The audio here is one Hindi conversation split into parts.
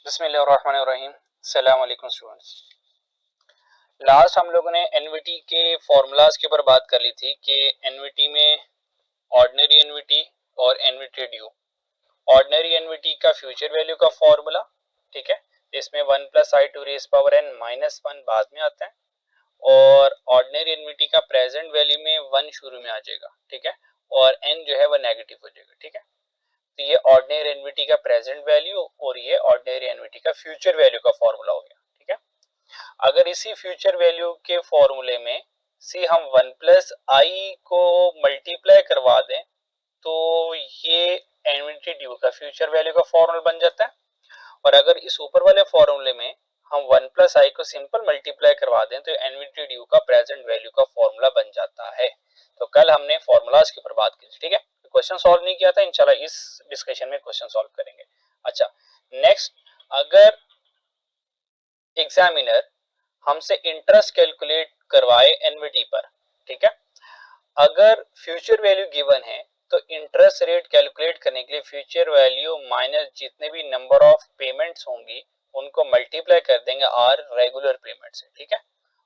बिस्मिल्लाहिर्रहमानिर्रहीम। अस्सलाम वालेकुम स्टूडेंट्स। लास्ट हम लोगों ने एनवीटी के फॉर्मूलाज के ऊपर बात कर ली थी कि एनवीटी में ऑर्डिनरी एनवीटी और एनवीटी ड्यू। ऑर्डिनरी एनवीटी का फ्यूचर वैल्यू का फॉर्मूला, ठीक है, इसमें 1 plus i to raise power n minus 1 बाद में आता है और ऑर्डिनरी एनवीटी का प्रेजेंट वैल्यू में 1 शुरू में आ जाएगा, ठीक है, और एन जो है वो नेगेटिव हो जाएगा, ठीक है। तो ये ऑर्डिनरी एनवीटी का प्रेजेंट वैल्यू और ये ऑर्डिनरी एनवीटी का फ्यूचर वैल्यू का फॉर्मूला हो गया, ठीक है। अगर इसी फ्यूचर वैल्यू के फॉर्मूले में सी हम 1 प्लस आई को मल्टीप्लाई करवा दें तो ये एनवीटी ड्यू का फ्यूचर वैल्यू का फॉर्मूला बन जाता है। और अगर इस ऊपर वाले फॉर्मूले में हम 1 प्लस आई को सिंपल मल्टीप्लाई करवा दें तो एनवीटी ड्यू का प्रेजेंट वैल्यू का फॉर्मूला बन जाता है। तो कल हमने फॉर्मूलाज के ऊपर बात की थी, ठीक है। क्वेश्चन सॉल्व नहीं किया था, इंशाल्लाह इस डिस्कशन में क्वेश्चन सॉल्व करेंगे। अच्छा, नेक्स्ट, अगर एग्जामिनर हमसे इंटरेस्ट कैलकुलेट करवाए एनवीटी पर, ठीक है, अगर फ्यूचर वैल्यू गिवन है तो इंटरेस्ट रेट कैलकुलेट करने के लिए फ्यूचर वैल्यू माइनस जितने भी नंबर ऑफ पेमेंट्स होंगी उनको मल्टीप्लाई कर देंगे आर रेगुलर पेमेंट से, ठीक है।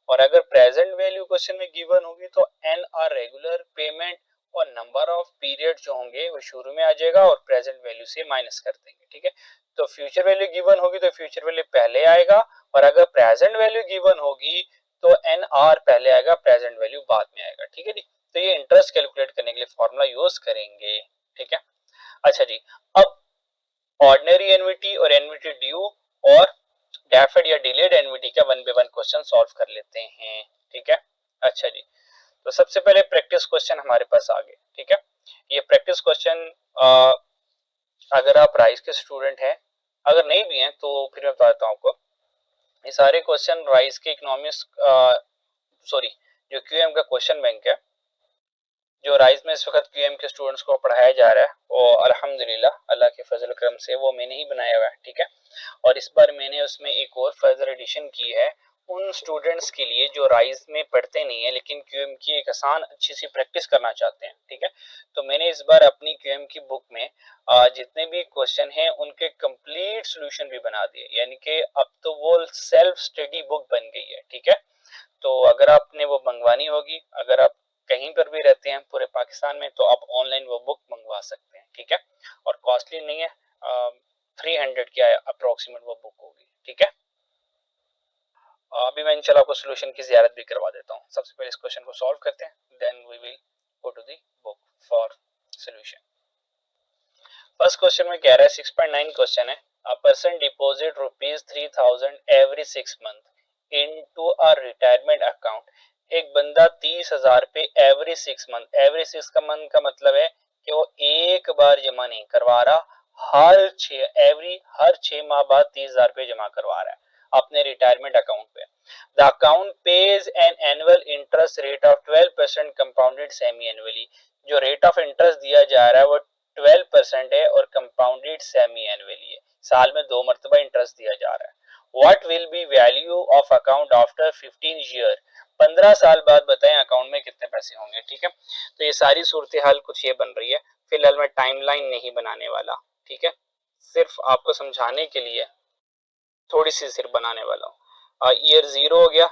और अगर प्रेजेंट वैल्यू क्वेश्चन में गिवन होगी तो एन आर रेगुलर पेमेंट और नंबर ऑफ पीरियड जो होंगे वो शुरू में आ जाएगा और प्रेजेंट वैल्यू से माइनस कर देंगे, ठीक है। तो फ्यूचर वैल्यू गिवन होगी तो फ्यूचर वैल्यू पहले आएगा और अगर प्रेजेंट वैल्यू गिवन होगी तो एन आर पहले आएगा, प्रेजेंट वैल्यू बाद में आएगा, ठीक है जी। तो ये इंटरेस्ट कैलकुलेट करने के लिए फॉर्मूला यूज करेंगे, ठीक है। अच्छा जी, अब ऑर्डिनरी एनवीटी और एनवीटी ड्यू और डेफर्ड या डिलेड एनवीटी का 1 बाय 1 क्वेश्चन सॉल्व कर लेते हैं, ठीक है। अच्छा जी, तो सबसे पहले प्रैक्टिस क्वेश्चन हमारे पास आ गए, ठीक है। ये प्रैक्टिस क्वेश्चन अगर आप राइस के स्टूडेंट हैं, अगर नहीं भी हैं तो फिर मैं बताता हूँ आपको। ये सारे क्वेश्चन राइस के इकोनॉमिक्स, सॉरी, जो क्यूएम का क्वेश्चन बैंक है, जो राइज में इस वक्त क्यूएम के स्टूडेंट्स को पढ़ाया जा रहा है, वो अल्हम्दुलिल्लाह अल्लाह के फजल करम से वो मैंने ही बनाया हुआ है, ठीक है। और इस बार मैंने उसमें एक और फर्दर एडिशन की है उन स्टूडेंट्स के लिए जो राइज में पढ़ते नहीं है लेकिन क्यूएम की एक आसान अच्छी सी प्रैक्टिस करना चाहते हैं, ठीक है। तो मैंने इस बार अपनी क्यूएम की बुक में जितने भी क्वेश्चन हैं उनके कंप्लीट सोल्यूशन भी बना दिए, यानी कि अब तो वो सेल्फ स्टडी बुक बन गई है, ठीक है। तो अगर आपने वो मंगवानी होगी, अगर आप कहीं पर भी रहते हैं पूरे पाकिस्तान में, तो आप ऑनलाइन वो बुक मंगवा सकते हैं, ठीक है। और कॉस्टली नहीं है, 300 की अप्रोक्सीमेट वो बुक होगी, ठीक है। अभी मैं इंशाल्लाह आपको सोल्यूशन की ज़ियारत भी करवा देता हूँ। सबसे पहले इस क्वेश्चन को सॉल्व करते हैं, then we will go to the book for solution. First question में कह रहा है 6.9 क्वेश्चन है, a person deposit ₹3000 every 6 month into a retirement account. एक बंदा 30,000 पे एवरी 6 मंथ, एवरी 6 का मंथ का मतलब है कि वो एक बार जमा नहीं करवा रहा, हर 6 माह बाद 30,000 रुपए जमा करवा रहा है अपने रिटायरमेंट अकाउंट पे। The account page an annual interest rate of 12% compounded semi annually. जो रेट ऑफ इंटरेस्ट दिया जा रहा है वो 12% है और कंपाउंडेड सेमी एनुअली है, साल में 2 मरतबा इंटरेस्ट दिया जा रहा है। What will be value of account after 15 year. 15 साल बाद बताएं अकाउंट में कितने पैसे होंगे, ठीक है। तो ये सारी सूरत हाल कुछ ये बन रही है। फिलहाल मैं टाइमलाइन नहीं बनाने वाला, ठीक है, सिर्फ आपको समझाने के लिए थोड़ी सी सिर्फ बनाने वाला हूँ। ईयर 0 हो गया,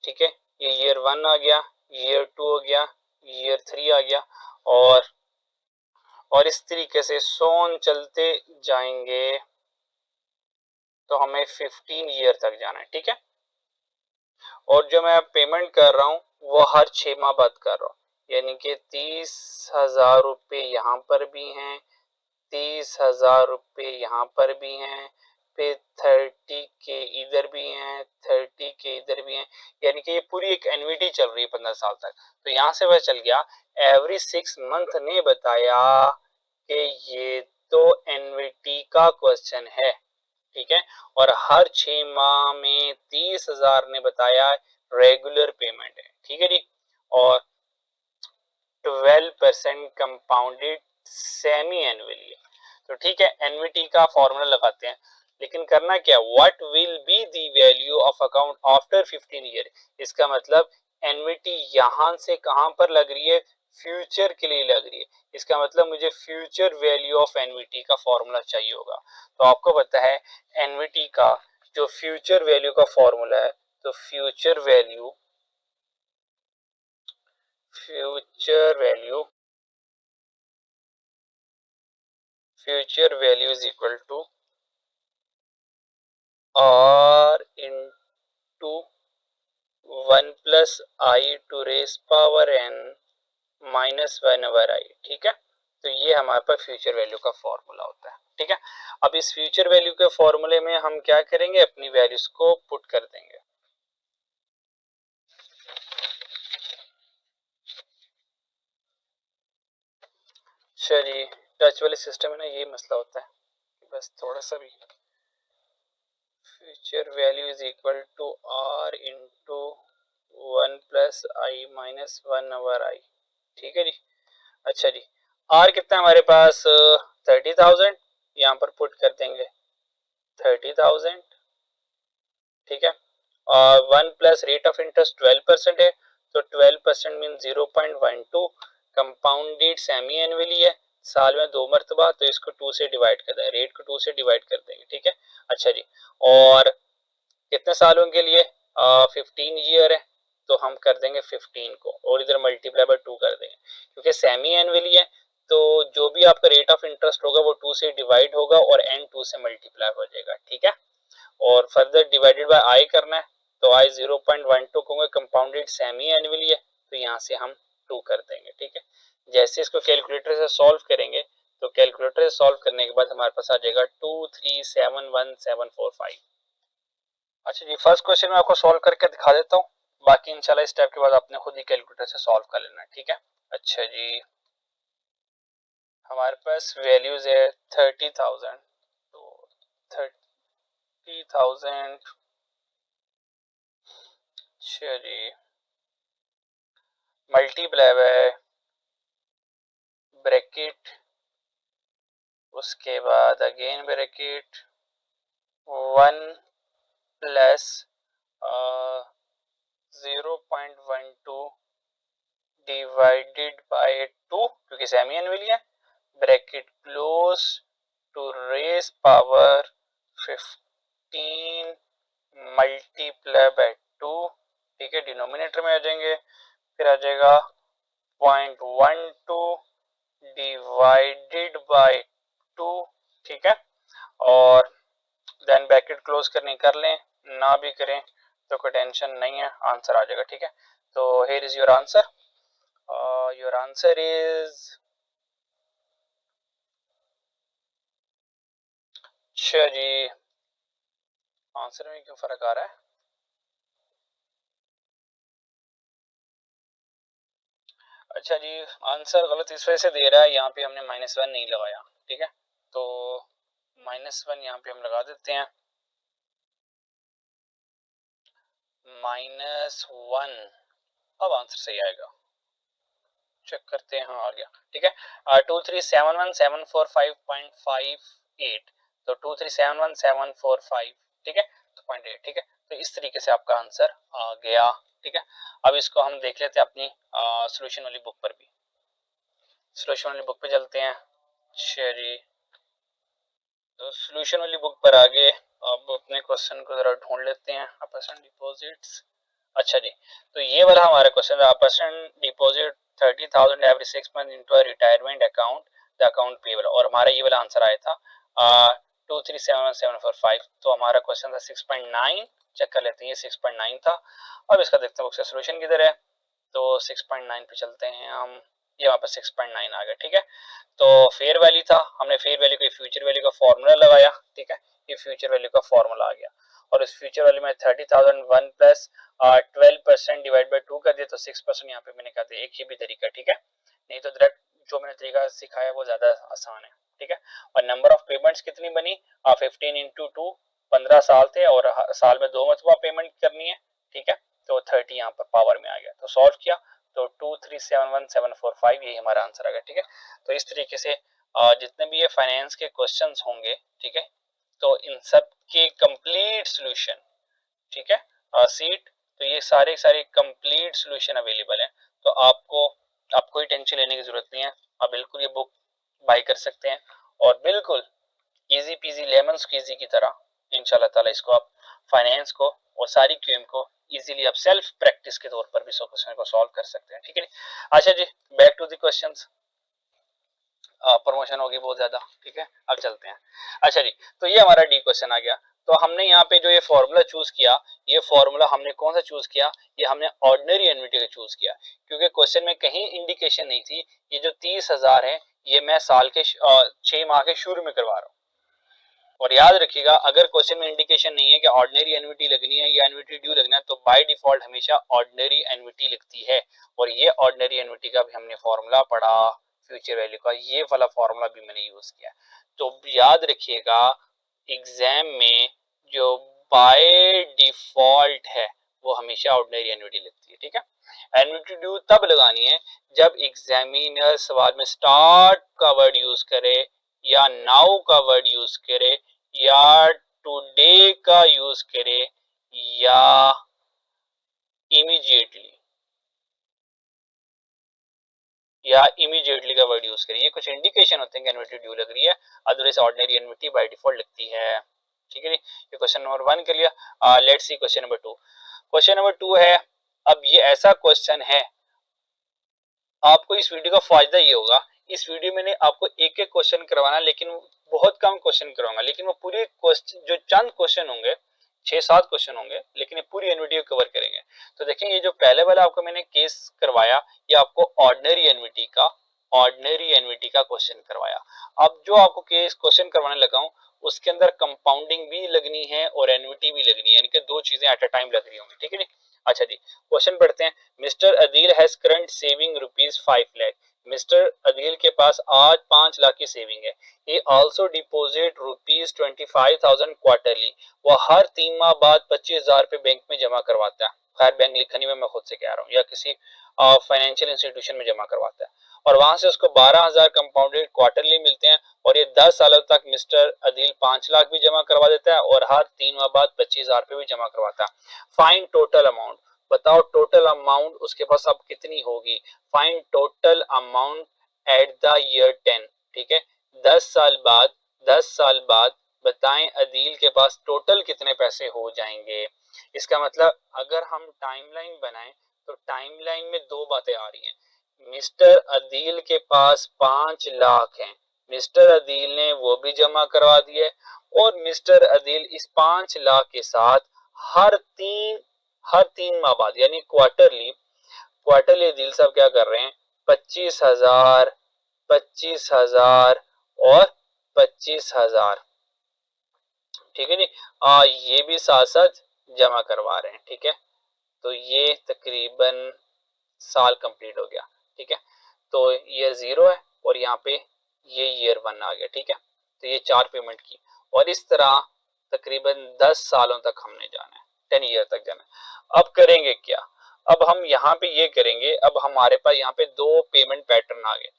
ठीक है, ये ईयर 1 आ गया, ईयर 2 हो गया, ईयर 3 आ गया, और इस तरीके से सोन चलते जाएंगे तो हमें 15 ईयर तक जाना है, ठीक है। और जो मैं पेमेंट कर रहा हूँ वो हर 6 माह बाद कर रहा हूँ, यानी कि 30,000 रुपये यहाँ पर भी हैं, 30,000 रुपये यहाँ पर भी हैं, फिर 30 के इधर भी हैं, 30 के इधर भी हैं, यानी कि ये पूरी एक एन्युटी चल रही है 15 साल तक। तो यहाँ से वह चल गया एवरी 6 मंथ ने बताया कि ये तो एन्युटी का क्वेश्चन है, ठीक है। और हर 6 माह में 30,000 ने बताया रेगुलर पेमेंट है, ठीक है जी। और 12% कंपाउंडेड सेमी एनुअली है, तो ठीक है, एनवीटी का फॉर्मूला लगाते हैं। लेकिन करना क्या, what will be the value of account after 15 year. इसका मतलब एनवीटी यहां से कहां पर लग रही है, फ्यूचर के लिए लग रही है, इसका मतलब मुझे फ्यूचर वैल्यू ऑफ एनवीटी का फॉर्मूला चाहिए होगा। तो आपको पता है एनवीटी का जो फ्यूचर वैल्यू का फॉर्मूला है, तो future value is equal to r into 1+i⁴n -1/i। ठीक है, तो ये हमारे पास फ्यूचर वैल्यू का फॉर्मूला होता है। ठीक है, अब इस फ्यूचर वैल्यू के फॉर्मूले में हम क्या करेंगे, अपनी वैल्यूज को पुट कर देंगे। चलिए, टच वाले सिस्टम में ना ये मसला होता है, बस थोड़ा सा भी future value is equal to r into 1+i-1/i। ठीक है जी। अच्छा जी, आर कितना है हमारे पास, 30,000, यहाँ पर पुट कर देंगे 30,000। ठीक है, और 1 प्लस रेट ऑफ इंटरेस्ट 12% है, तो 12% मीन 0.12। कंपाउंडेड सेमी एनुअली है, साल में 2 मरतबा, तो इसको 2 से डिवाइड कर देंगे, रेट को 2 से डिवाइड कर देंगे। ठीक है, अच्छा जी, और कितने सालों के लिए, 15 ईयर है, तो हम कर देंगे 15 को और इधर मल्टीप्लाई बाय 2 कर देंगे, क्योंकि सेमी एनुअली है तो जो भी आपका रेट ऑफ इंटरेस्ट होगा वो 2 से डिवाइड होगा और एन 2 से मल्टीप्लाई हो जाएगा। ठीक है, और फर्दर डिवाइडेड बाय आई करना है, तो आई 0.12 कहूंगे, कंपाउंडेड सेमी एनुअली है, तो यहाँ से हम 2 कर देंगे। ठीक है, जैसे इसको कैलकुलेटर से सॉल्व करेंगे, तो कैलकुलेटर से सॉल्व करने के बाद हमारे पास आ जाएगा 2371745। अच्छा जी, फर्स्ट क्वेश्चन में आपको सॉल्व करके दिखा देता हूँ, बाकी इंशाल्लाह इस स्टेप के बाद आपने खुद ही कैलकुलेटर से सॉल्व कर लेना है। ठीक है, अच्छा जी, हमारे पास वैल्यूज है 30,000, तो 30,000, चलिए मल्टीप्लाई बाय ब्रैकेट, उसके बाद again bracket 1 plus 0.12 divided by 2, क्योंकि सेमी एनुअली है, bracket close to raise power 15 multiply by 2। ठीक है, डिनोमिनेटर में आ जाएंगे, फिर आ जाएगा 0.12 डिवाइडेड बाय 2। ठीक है, और देन ब्रैकेट क्लोज करनी कर लें, ना भी करें तो कोई टेंशन नहीं है, आंसर आ जाएगा। ठीक है, तो here is your answer is, अच्छा जी, आंसर में क्यों फर्क आ रहा है, अच्छा जी, आंसर गलत इस वजह से दे रहा है, यहाँ पे हमने -1 नहीं लगाया। ठीक है, तो -1 यहाँ पे हम लगा देते हैं, -1, अब आंसर सही आएगा, चेक करते हैं, हाँ आ गया। ठीक है, 2371745.58, तो 2371745, ठीक है, तो 0.8। ठीक है, तो इस तरीके से आपका आंसर आ गया। ठीक है, अब इसको हम देख लेते हैं अपनी सोल्यूशन वाली बुक पर भी, सोल्यूशन वाली बुक पे चलते हैं। चलिए, तो सोल्यूशन वाली बुक पर आगे अब अपने क्वेश्चन को जरा ढूंढ लेते हैं, परसेंट डिपॉजिट्स। अच्छा जी, तो ये वाला हमारा क्वेश्चन है, percent deposit 30,000 every 6 month into a retirement account, the account payable, और हमारा ये वाला आंसर आया था 2371745। तो हमारा क्वेश्चन था 6.9, चेक कर लेते हैं, ये 6.9 था। अब इसका देखते हैं बुक से सोल्यूशन किधर है, तो 6.9 पे चलते हैं हम, ये वहां पर 6.9 आ गया। ठीक है, तो फेयर वैल्यू था, हमने फेयर वैल्यू को फ्यूचर वैल्यू का फॉर्मूला लगाया। ठीक है, ये फ्यूचर वैल्यू का फॉर्मूला आ गया, और इस फ्यूचर वैल्यू में 30,001 प्लस 12% डिवाइड बाई 2 कर दिया, तो 6% यहाँ पे मैंने कहा था, एक ही भी तरीका। ठीक है, नहीं तो डायरेक्ट जो मैंने तरीका सिखाया वो ज्यादा आसान है। ठीक है, और नंबर ऑफ पेमेंट्स कितनी बनी, 15 इंटू 2, 15 साल थे और साल में 2 मरतबा पेमेंट करनी है। ठीक है, तो 30 यहाँ पर पावर में आ गया, तो सॉल्व किया, तो 2371745 यही हमारा आंसर आ गया। ठीक है, तो इस तरीके से जितने भी ये फाइनेंस के क्वेश्चंस होंगे, ठीक है, तो इन सब के कंप्लीट सॉल्यूशन, ठीक है, सीट, तो ये सारे सारे कंप्लीट सॉल्यूशन अवेलेबल है, तो आपको आप कोई टेंशन लेने की जरूरत नहीं है, आप बिल्कुल ये बुक बाय कर सकते हैं और बिल्कुल इजी पीजी लेमन स्क्वीजी की तरह इंशाल्लाह ताला इसको आप फाइनेंस को और सारी क्यूएम को इजीली आप सेल्फ प्रैक्टिस के तौर पर भी क्वेश्चन को सॉल्व कर सकते हैं, ठीक है। अच्छा जी, back to the questions. Promotion होगी बहुत ज्यादा, ठीक है, अब चलते हैं। अच्छा जी, तो ये हमारा डी क्वेश्चन आ गया। तो हमने यहाँ पे जो ये फॉर्मूला चूज किया, ये फॉर्मूला हमने कौन सा चूज किया, ये हमने ऑर्डिनरी एन्युटी का चूज किया, क्योंकि क्वेश्चन में कहीं इंडिकेशन नहीं थी ये जो 30,000 है ये मैं साल के 6 माह के शुरू में करवा रहा हूँ। और याद रखिएगा, अगर क्वेश्चन में इंडिकेशन नहीं है कि ऑर्डिनरी एन्युटी लगनी है या एन्युटी ड्यू लगना है, तो बाय डिफॉल्ट हमेशा ऑर्डिनरी एन्युटी लिखती है। और ये ऑर्डिनरी एन्युटी का भी हमने फॉर्मूला पढ़ा, फ्यूचर वैल्यू का ये वाला फॉर्मूला भी मैंने यूज किया। तो याद रखिएगा, एग्जाम में जो बाय डिफॉल्ट है वो हमेशा ऑर्डिनरी एन्युटी लिखती है, ठीक है। एन्युटी ड्यू तब लगानी है जब एग्जामिनर सवाल में स्टार्ट का वर्ड यूज करे या नाउ का वर्ड यूज करे या टुडे का यूज करे या इमीडिएटली का वर्ड यूज करे। ये कुछ इंडिकेशन होते हैं कि एन्युटी ड्यू लग रही है, otherwise ordinary annuity by default लगती है, ठीक है जी। ये क्वेश्चन नंबर 1 कर लिया। Let's see question number 2। Question number 2 है, अब ये ऐसा क्वेश्चन है, आपको इस वीडियो का फायदा ये होगा, इस वीडियो में आपको एक एक क्वेश्चन करवाना, लेकिन बहुत कम क्वेश्चन करवाऊंगा, लेकिन वो पूरे क्वेश्चन जो चंद क्वेश्चन होंगे 6-7 क्वेश्चन होंगे, लेकिन ये पूरी एनवीटी को कवर करेंगे। तो देखें, ये जो पहले वाला आपको मैंने केस करवाया, ये आपको ऑर्डिनरी एनवीटी का क्वेश्चन करवाया। अब जो आपको केस क्वेश्चन करवाने लगा हूं, उसके अंदर कंपाउंडिंग भी लगनी है और एनवीटी भी लगनी है, यानी कि दो चीजें एट अ टाइम लग रही होंगी, ठीक है जी। अच्छा जी, क्वेश्चन पढ़ते हैं। Mister Adeel has current saving ₹5 lakh. Mister Adeel के पास आज 5 लाख की सेविंग है। ही आल्सो डिपॉजिट ₹25,000 क्वार्टरली। वो हर 3 माह बाद 25,000 रुपए बैंक में जमा करवाता है। खैर बैंक लिखा नहीं, मैं खुद से कह रहा हूँ, या किसी फाइनेंशियल इंस्टीट्यूशन में जमा करवाता है, और वहां से उसको 12,000 कंपाउंडेड क्वार्टरली मिलते हैं, और ये 10 सालों तक मिस्टर अदील 5 लाख भी जमा करवा देता है और हर 3 माह बाद 25,000 रुपए भी जमा करवाता है। Find total amount. बताओ टोटल अमाउंट उसके पास अब कितनी होगी। Find total amount at the year 10, ठीक है। 10 साल बाद बताएं अदील के पास टोटल कितने पैसे हो जाएंगे। इसका मतलब अगर हम टाइमलाइन बनाएं तो टाइमलाइन में दो बातें आ रही हैं। मिस्टर अदील के पास 5 लाख हैं, मिस्टर अदील ने वो भी जमा करवा दिए, और मिस्टर अदील इस 5 लाख के साथ हर तीन माह बाद यानी क्वार्टरली अदील साहब क्या कर रहे हैं, 25,000, 25,000 और 25,000, ठीक है जी। ये भी साथ साथ जमा करवा रहे हैं, ठीक है। तो ये तकरीबन साल कंप्लीट हो गया, ठीक है। तो ईयर 0 है और यहाँ पे ये ईयर 1 आ गया, ठीक है। तो ये 4 पेमेंट की, और इस तरह तकरीबन 10 सालों तक हमने जाना है, 10 ईयर तक जाना है। अब करेंगे क्या, अब हम यहाँ पे ये करेंगे, अब हमारे पास यहाँ पे दो पेमेंट पैटर्न आ गए।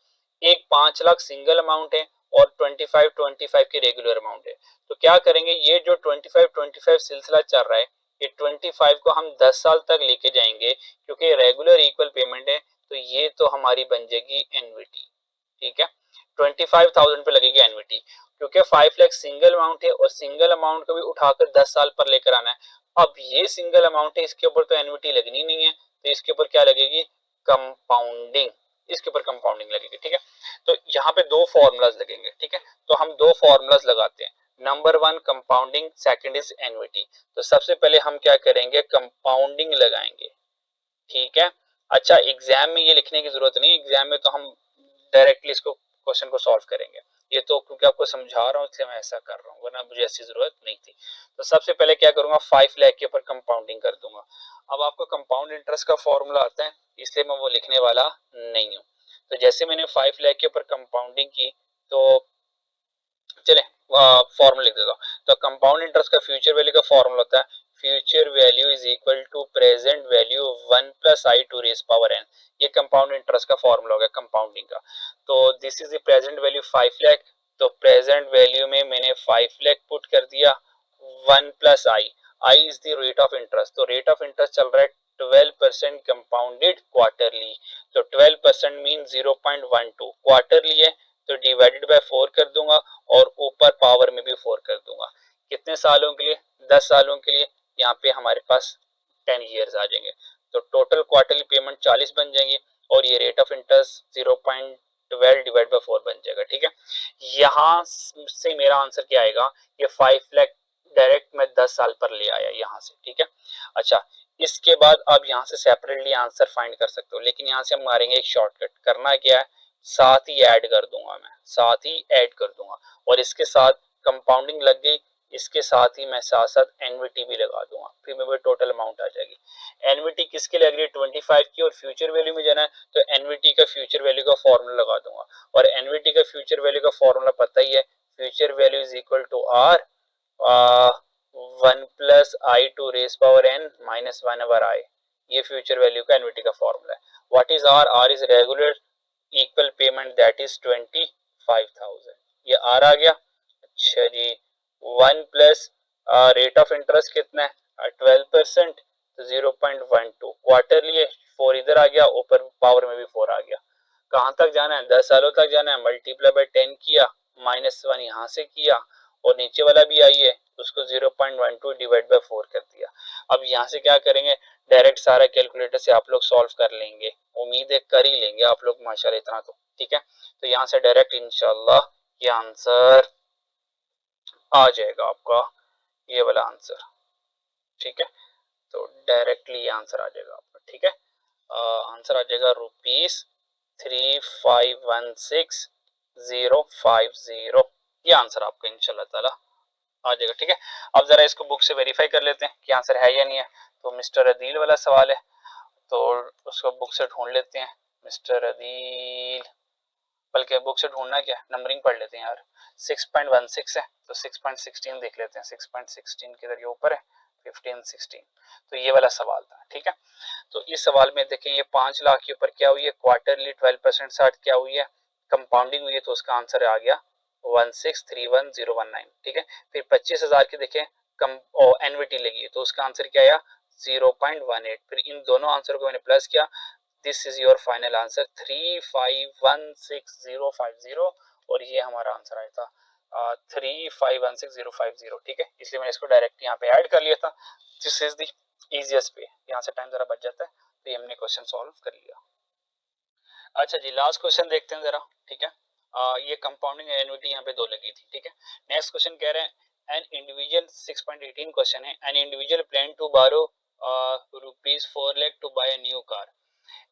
एक 5 लाख सिंगल अमाउंट है और 25 की रेगुलर अमाउंट है। तो क्या करेंगे, ये जो 25 सिलसिला चल रहा है, ये 25 को हम 10 साल तक लेके जाएंगे, क्योंकि रेगुलर इक्वल पेमेंट है, तो ये तो हमारी बन जाएगी एनवीटी, ठीक है। 25,000 पे लगेगी एनवीटी, क्योंकि 5 लाख सिंगल अमाउंट है और सिंगल अमाउंट को भी उठाकर 10 साल पर लेकर आना है। अब ये सिंगल अमाउंट है, इसके ऊपर तो एनवीटी लगनी नहीं है, तो इसके ऊपर क्या लगेगी, कंपाउंडिंग, इसके ऊपर कंपाउंडिंग लगेगी, ठीक है। तो यहाँ पे दो फॉर्मूलाज लगेंगे, ठीक है। तो हम दो फॉर्मूलाज लगाते हैं। Number 1 compounding, second is NVT. तो सबसे पहले हम क्या करेंगे, कंपाउंडिंग लगाएंगे, ठीक है। अच्छा, एग्जाम में ये लिखने की जरूरत नहीं, एग्जाम में तो हम डायरेक्टली इसको क्वेश्चन को सॉल्व करेंगे। ये तो क्योंकि आपको समझा रहा हूँ इसलिए मैं ऐसा कर रहा हूँ, वरना मुझे ऐसी जरूरत नहीं थी। तो सबसे पहले क्या करूंगा, 5 लाख के ऊपर कंपाउंडिंग कर दूंगा। अब आपको कंपाउंड इंटरेस्ट का फॉर्मूला आता है, इसलिए मैं वो लिखने वाला नहीं हूँ। तो जैसे मैंने 5 लाख के ऊपर कंपाउंडिंग की, तो चले फॉर्मूला लिख देता हूँ। तो कंपाउंड इंटरेस्ट का फ्यूचर वैल्यू का फॉर्मूला होता है, future value is equal to present value 1 plus i to raise power n. ये कंपाउंड इंटरेस्ट का फॉर्मूला हो गया कंपाउंडिंग का। तो this is the present value 5 lakh, तो प्रेजेंट वैल्यू में मैंने 5 लाख पुट कर दिया, 1 plus I. I is the rate of interest, तो रेट ऑफ इंटरेस्ट चल रहा है 12% कंपाउंडेड क्वार्टरली, तो 12% मीन 0.12 क्वार्टरली है, तो डिवाइडेड बाय 4 कर दूंगा और ऊपर पावर में भी 4 कर दूंगा। कितने सालों के लिए? 10 सालों के लिए। यहाँ पे हमारे पास 10 ईयर्स आ जाएंगे, तो टोटल क्वार्टरली पेमेंट 40 बन जाएंगी और ये rate of interest 0.12 divide by 4 बन जाएगा। ठीक है, यहाँ से मेरा आंसर क्या आएगा, ये 5 लाख डायरेक्ट मैं 10 साल पर ले आया यहाँ से। ठीक है, अच्छा इसके बाद अब यहाँ से सेपरेटली आंसर फाइंड कर सकते हो, लेकिन यहाँ से हम मारेंगे एक शॉर्टकट। करना क्या है, साथ ही ऐड कर दूंगा मैं, साथ ही ऐड कर दूंगा और इसके साथ कंपाउंडिंग लग गई, इसके साथ ही मैं साथ साथ एनवीटी भी लगा दूंगा, फिर मेरे टोटल अमाउंट आ जाएगी। एनवीटी किसके लग रही है? 25 की, और फ्यूचर वैल्यू में जाना है तो एनवीटी का फ्यूचर वैल्यू का फॉर्मूला लगा दूंगा, और एनवीटी का फ्यूचर वैल्यू का फॉर्मूला पता ही है, future value is equal to r 1 plus i to raise power n minus 1 over i, ये फ्यूचर वैल्यू का एनवीटी का फॉर्मूला है। What is r? R is regular equal payment, that is 25,000, ये आर आ गया। अच्छा जी, 1 प्लस रेट ऑफ इंटरेस्ट कितना है? 12%, तो 0.12 क्वार्टरली है, 4 इधर आ गया, ऊपर पावर में भी 4 आ गया। कहाँ तक जाना है? 10 सालों तक जाना है, मल्टीप्लाई बाय 10 किया, -1 यहाँ से किया और नीचे वाला भी आई है, उसको 0.12 डिवाइड बाय 4 कर दिया। अब यहाँ से क्या करेंगे, डायरेक्ट सारा कैलकुलेटर से आप लोग सॉल्व कर लेंगे, उम्मीद है कर ही लेंगे आप लोग माशाल्लाह इतना तो। ठीक है, तो यहाँ से डायरेक्ट इंशाल्लाह ये आंसर आ जाएगा आपका, ये वाला आंसर। ठीक है, तो डायरेक्टली ये आंसर आ जाएगा आपका। ठीक है, आंसर आ जाएगा ₹3516050, ये आंसर आपका इंशाल्लाह ताला आ जाएगा। ठीक है, अब जरा इसको बुक से वेरीफाई कर लेते हैं कि आंसर है या नहीं है। तो मिस्टर अदील वाला सवाल है, तो उसको बुक से ढूंढ लेते हैं। मिस्टर अदील, बल्कि बुक से ढूंढना क्या, नंबरिंग पढ़ लेते हैं यार। 6.16 है तो 6.16 देख लेते हैं, 6.16 किधर, ये ऊपर है, 15 16, तो ये वाला सवाल था। ठीक है, तो इस सवाल में देखें ये 5 लाख के ऊपर क्या हुई है, क्वार्टरली 12% साथ क्या हुई है, कंपाउंडिंग हुई है, तो उसका आंसर आ गया 1631019। ठीक है, फिर 25,000 की देखें कम एनवीटी लगी है, तो उसका आंसर क्या आया 0.18। फिर इन दोनों आंसर को मैंने प्लस किया, this is your final answer 3516050, और ये हमारा आंसर आया था 3516050। ठीक है, इसलिए मैंने इसको डायरेक्ट यहाँ पे ऐड कर लिया था। This is the easiest way, यहाँ से टाइम जरा बच जाता है, तो ये हमने क्वेश्चन सॉल्व कर लिया। अच्छा जी, लास्ट क्वेश्चन देखते हैं जरा। ठीक है, ये कंपाउंडिंग एन्युटी यहाँ पे 2 लगी थी। ठीक है, नेक्स्ट क्वेश्चन कह रहे हैं एन इंडिविजुअल, 6.18 क्वेश्चन है, an individual plan to borrow ₹4 lakh to buy a new car.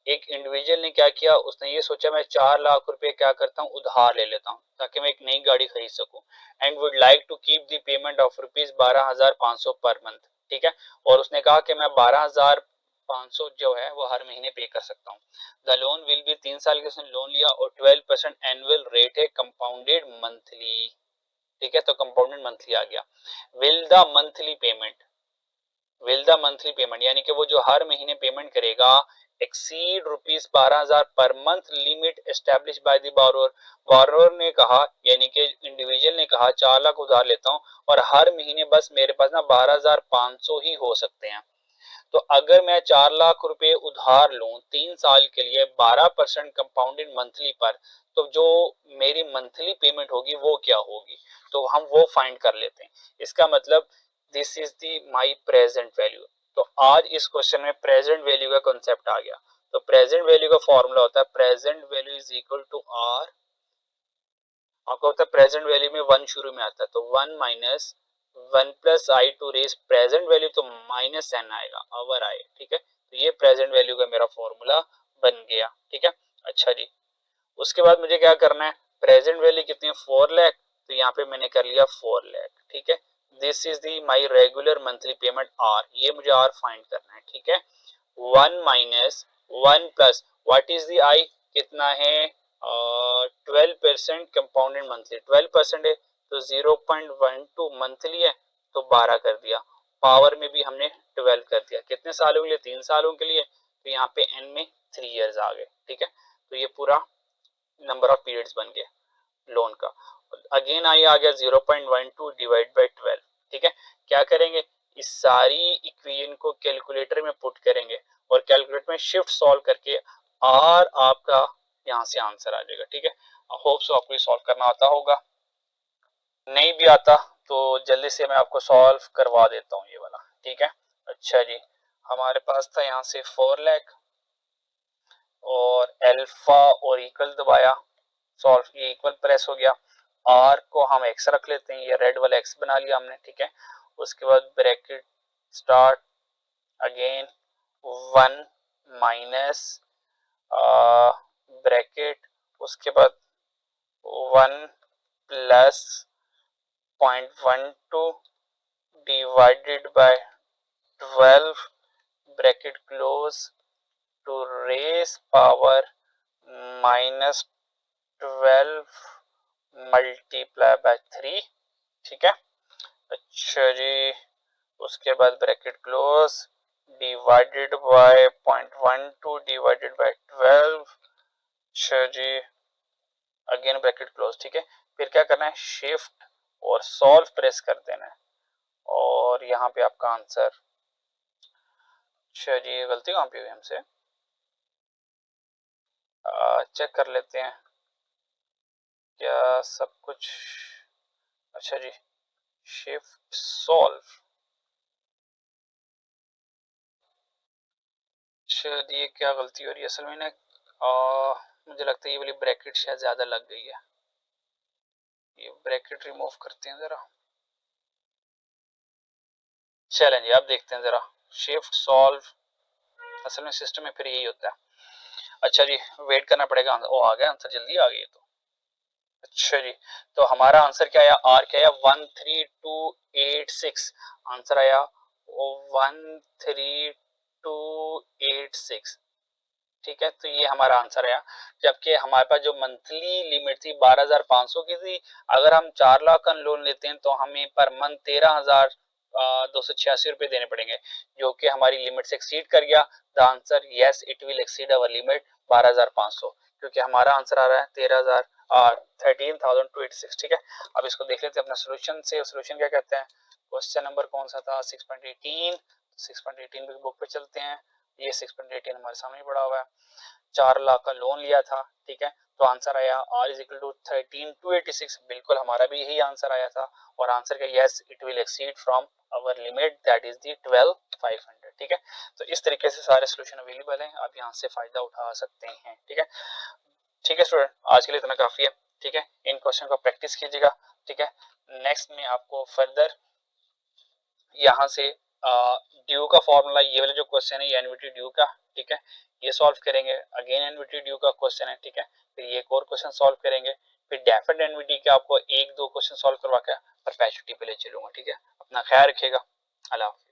एक इंडिविजुअल ने क्या किया, उसने ये सोचा मैं 4 लाख रुपए क्या करता हूँ, उधार ले लेता हूँ ताकि मैं एक नई गाड़ी खरीद सकूं, and would like to keep the payment of ₹12,500 पर मंथ। ठीक है, और उसने कहा कि मैं 12,500 जो है वो हर महीने पे कर सकता हूँ। द लोन विल बी, 3 साल के उसने लोन लिया और 12% एनुअल रेट है, कंपाउंडेड मंथली। ठीक है, तो कंपाउंडेड मंथली आ गया। Will the monthly payment, will the monthly payment यानी कि वो जो हर महीने पेमेंट करेगा exceed ₹12,000 per month limit establish by the borrower. Borrower ने कहा, यानी कि इंडिविजुअल ने कहा 4 लाख उधार लेता हूं और हर महीने बस मेरे पास ना 12,500 ही हो सकते हैं। तो अगर मैं 4 लाख रुपए उधार लूं 3 साल के लिए 12% कंपाउंडेड मंथली पर, तो जो मेरी मंथली पेमेंट होगी वो क्या होगी, तो हम वो फाइंड कर लेते हैं। इसका मतलब this is the my present value. तो आज इस क्वेश्चन में प्रेजेंट वैल्यू का कॉन्सेप्ट आ गया। तो प्रेजेंट वैल्यू का फॉर्मूला होता है present value is equal to r, आपको होता है प्रेजेंट वैल्यू में 1 शुरू में आता है, तो 1 minus 1 plus i to raise present value तो माइनस एन आएगा ओवर आई। ठीक है, तो ये प्रेजेंट वैल्यू का मेरा फॉर्मूला बन गया। ठीक है, अच्छा जी, उसके बाद मुझे क्या करना है, प्रेजेंट वैल्यू कितनी है 4 लाख, तो यहाँ पे मैंने कर लिया 4 लाख। ठीक है, this is the my regular monthly payment R, ये मुझे आर फाइंड करना है। ठीक है, 1 minus 1 plus what is the I, कितना है 12% कंपाउंडेड मंथली, 12% है तो 0.12 मंथली है, तो 12 कर दिया, पावर में भी हमने 12 कर दिया। कितने सालों के लिए? 3 सालों के लिए, तो यहाँ पे एन में 3 इयर्स आ गए। ठीक है, तो ये पूरा नंबर ऑफ पीरियड्स बन गया लोन का। अगेन आई आ गया 0.12 डिवाइड बाय 12। ठीक है, क्या करेंगे, इस सारी इक्वेशन को कैलकुलेटर में पुट करेंगे और कैलकुलेटर में शिफ्ट सॉल्व करके आर आपका यहाँ से आंसर आ जाएगा। ठीक है, होप सो आपको ये सॉल्व करना आता होगा। नहीं भी आता तो जल्दी से मैं आपको सॉल्व करवा देता हूँ ये वाला। ठीक है, अच्छा जी, हमारे पास था यहाँ से 4 लाख और अल्फा और इक्वल दबाया, सॉल्व, ये इक्वल प्रेस हो गया। आर को हम एक्स रख लेते हैं, ये रेड वाला एक्स बना लिया हमने। ठीक है, उसके बाद bracket start again 1 minus bracket, उसके बाद 1 plus 0.12 divided by 12 bracket close to raise power minus 12 multiply by 3। ठीक है, अच्छा जी, उसके बाद bracket close divided by 0.12 divided by 12। अच्छा जी, अगेन ब्रैकेट क्लोज। ठीक है, फिर क्या करना है, शिफ्ट और सॉल्व प्रेस कर देना है और यहाँ पे आपका आंसर। अच्छा जी, गलती कहाँ पे हुई हमसे, चेक कर लेते हैं क्या सब कुछ। अच्छा जी, शिफ्ट सॉल्व। अच्छा ये क्या गलती हो रही है असल में ना, मुझे लगता है ये वाली ब्रैकेट शायद ज्यादा लग गई है, ये ब्रैकेट रिमूव करते हैं जरा। चलें जी, अब देखते हैं जरा शिफ्ट सॉल्व, असल में सिस्टम में फिर यही होता है। अच्छा जी, वेट करना पड़ेगा, ओ आ गया आंसर, जल्दी आ गई तो। अच्छा जी, तो हमारा आंसर क्या आया, आर क्या आया 13286, आंसर आया 13286। ठीक है, तो ये हमारा आंसर आया। जबकि हमारे पास जो मंथली लिमिट थी 12,500 की थी, अगर हम 4 लाख का लोन लेते हैं तो हमें पर मंथ 13,286 रुपए देने पड़ेंगे, जो कि हमारी लिमिट से एक्सीड कर गया। The answer yes it will exceed our limit 12,500, क्योंकि हमारा आंसर आ रहा है 13,286। ठीक है, अब इसको देख लेते हैं अपना सोल्यूशन से। सोल्यूशन क्या कहते हैं, क्वेश्चन नंबर कौन सा था, 6.18। 6.18 बुक पे चलते हैं, ये 6.18 हमारे सामने पड़ा हुआ है। 4 लाख का लोन लिया था। ठीक है, तो आंसर आया आर इज इक्वल टू 13286, बिल्कुल हमारा भी यही आंसर आया था। और आंसर का yes it will exceed from our limit that is the 12,500। ठीक है, तो इस तरीके से सारे सोल्यूशन अवेलेबल हैं, आप यहाँ से फायदा उठा सकते हैं। ठीक है, ठीक है स्टूडेंट, आज के लिए इतना काफी है। ठीक है, इन क्वेश्चन को प्रैक्टिस कीजिएगा। ठीक है, नेक्स्ट में आपको फर्दर यहाँ से ड्यू का फॉर्मूला, ये वाला जो क्वेश्चन है ये एनवीटी ड्यू का, ठीक है, ये सॉल्व करेंगे। अगेन एनवीटी ड्यू का क्वेश्चन है। ठीक है, फिर ये एक और क्वेश्चन सॉल्व करेंगे, फिर डेफिनेट एनवीटी के आपको एक दो क्वेश्चन सॉल्व करवा के परपेचुटी पे ले चलूंगा। ठीक है, अपना ख्याल रखिएगा, अल्लाह हाफिज़।